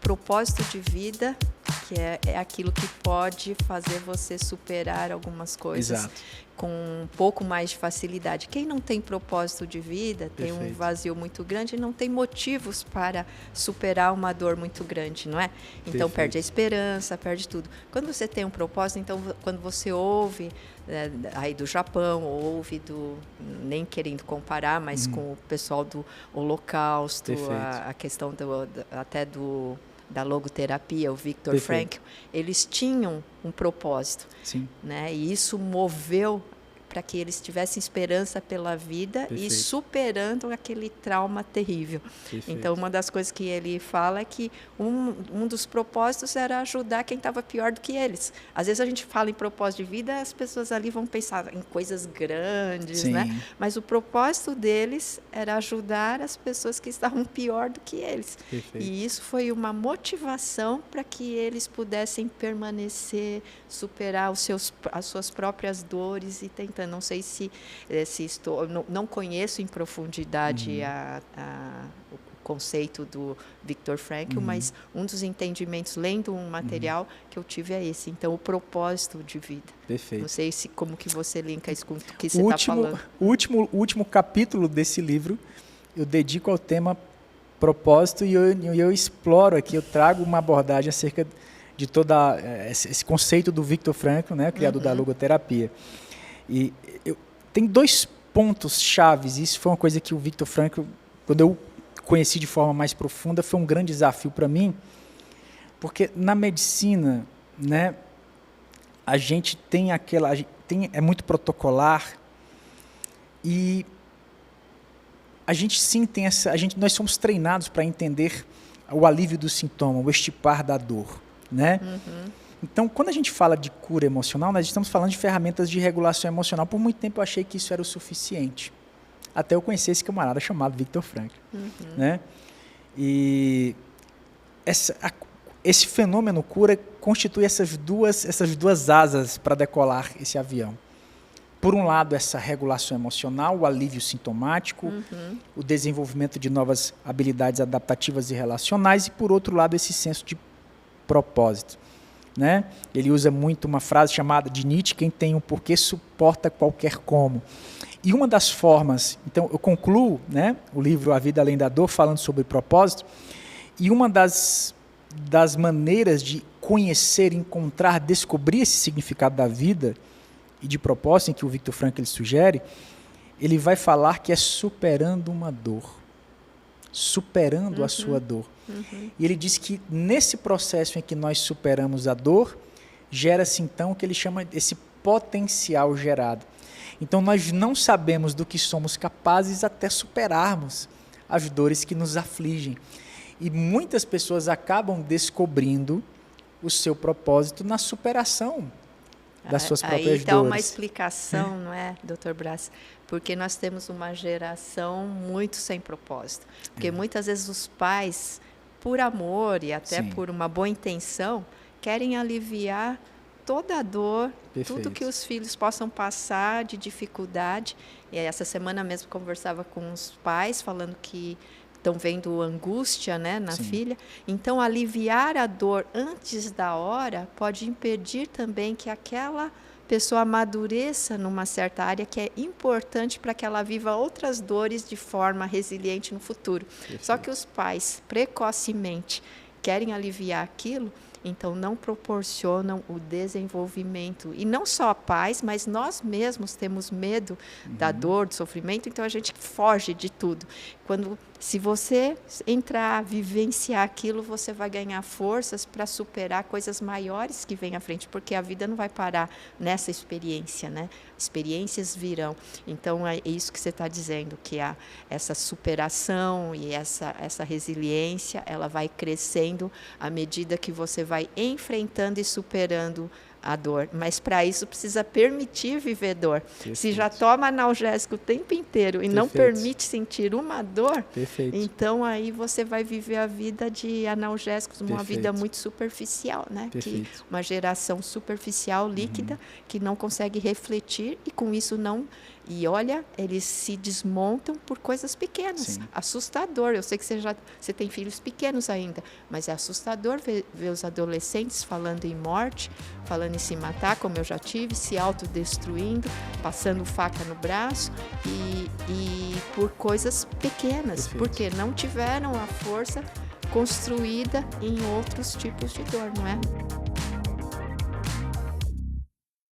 propósito de vida, que é aquilo que pode fazer você superar algumas coisas. Exato. Com um pouco mais de facilidade. Quem não tem propósito de vida, tem um vazio muito grande e não tem motivos para superar uma dor muito grande, não é? Então, perde a esperança, perde tudo. Quando você tem um propósito, então, quando você ouve aí do Japão, ouve nem querendo comparar, mas com o pessoal do Holocausto, a questão da logoterapia, o Viktor Frankl, eles tinham um propósito. Sim. Né? E isso moveu para que eles tivessem esperança pela vida e superando aquele trauma terrível. Então, uma das coisas que ele fala é que um dos propósitos era ajudar quem estava pior do que eles. Às vezes a gente fala em propósito de vida, as pessoas ali vão pensar em coisas grandes, né? Mas o propósito deles era ajudar as pessoas que estavam pior do que eles. E isso foi uma motivação para que eles pudessem permanecer, superar as suas próprias dores e tentar. Não sei se estou, não conheço em profundidade o conceito do Viktor Frankl, mas um dos entendimentos, lendo um material que eu tive é esse. Então, o propósito de vida. Perfeito. Não sei como que você linka isso com o que você está falando. O último capítulo desse livro eu dedico ao tema propósito e eu exploro aqui, eu trago uma abordagem acerca de todo esse conceito do Viktor Frankl, né, criador da logoterapia. E tem 2 pontos chaves, isso foi uma coisa que o Viktor Frankl, quando eu conheci de forma mais profunda, foi um grande desafio para mim, porque na medicina, né, a gente tem é muito protocolar e a gente sim tem nós somos treinados para entender o alívio do sintoma, o extirpar da dor, né? Então, quando a gente fala de cura emocional, nós estamos falando de ferramentas de regulação emocional. Por muito tempo eu achei que isso era o suficiente, até eu conhecer esse camarada chamado Viktor Frankl, né? E esse fenômeno cura constitui essas duas asas para decolar esse avião. Por um lado, essa regulação emocional, o alívio sintomático, o desenvolvimento de novas habilidades adaptativas e relacionais, e por outro lado, esse senso de propósito. Né? Ele usa muito uma frase chamada de Nietzsche: quem tem um porquê suporta qualquer como. E uma das formas, então eu concluo, né, o livro A Vida Além da Dor falando sobre propósito, e uma das maneiras de conhecer, encontrar, descobrir esse significado da vida e de propósito, em que o Viktor Frankl sugere, ele vai falar que é superando uma dor, superando a sua dor. E ele diz que nesse processo em que nós superamos a dor, gera-se então o que ele chama esse potencial gerado. Então nós não sabemos do que somos capazes até superarmos as dores que nos afligem. E muitas pessoas acabam descobrindo o seu propósito na superação das suas próprias dores. Aí está uma explicação, não é, Dr. Braz? Porque nós temos uma geração muito sem propósito. Porque muitas vezes os pais, por amor e até por uma boa intenção, querem aliviar toda a dor, tudo que os filhos possam passar de dificuldade. E essa semana mesmo conversava com os pais, falando que estão vendo angústia, né, na filha. Então, aliviar a dor antes da hora pode impedir também que aquela pessoa amadureça numa certa área que é importante para que ela viva outras dores de forma resiliente no futuro. Só que os pais, precocemente, querem aliviar aquilo, então não proporcionam o desenvolvimento. E não só pais, mas nós mesmos temos medo da dor, do sofrimento, então a gente foge de tudo. Se você entrar, vivenciar aquilo, você vai ganhar forças para superar coisas maiores que vêm à frente, porque a vida não vai parar nessa experiência, né? Experiências virão. Então, é isso que você está dizendo, que essa superação e essa resiliência, ela vai crescendo à medida que você vai enfrentando e superando a dor, mas para isso precisa permitir viver dor. Se já toma analgésico o tempo inteiro e não permite sentir uma dor, então aí você vai viver a vida de analgésicos, uma vida muito superficial, né? Uma geração superficial, líquida, que não consegue refletir e com isso não E olha, eles se desmontam por coisas pequenas. Sim. Assustador. Eu sei que você tem filhos pequenos ainda, mas é assustador ver os adolescentes falando em morte, falando em se matar, como eu já tive, se autodestruindo, passando faca no braço e por coisas pequenas, Perfeito. porque não tiveram a força construída em outros tipos de dor, não é?